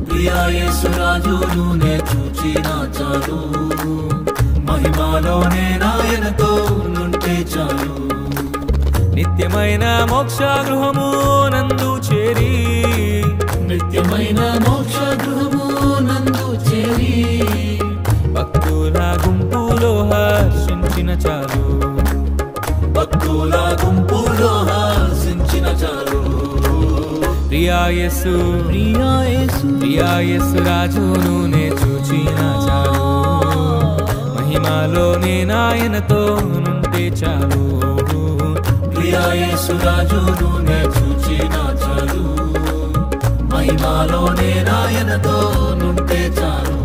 ప్రియా యేసు రాజును నే చూచిన చాలు, మహిమలోనే నాయనతో నుంటే చాలు. నిత్యమైన మోక్ష గృహము నందు చేరి, నిత్యమైన మోక్ష గృహము నందు చేరి, భక్తుల గుంపులో హర్షించిన చాలు, భక్తుల గుంపులో హర్షించిన చాలు. ప్రియా యేసు ప్రియా యేసు ప్రియా యేసు రాజును నే చూచిన చాలు, మహిమలోనే నాయనతో నుంటే చాలు. ప్రియా యేసు రాజును నే చూచిన చాలు, మహిమలోనే నాయనతో నుంటే చాలు.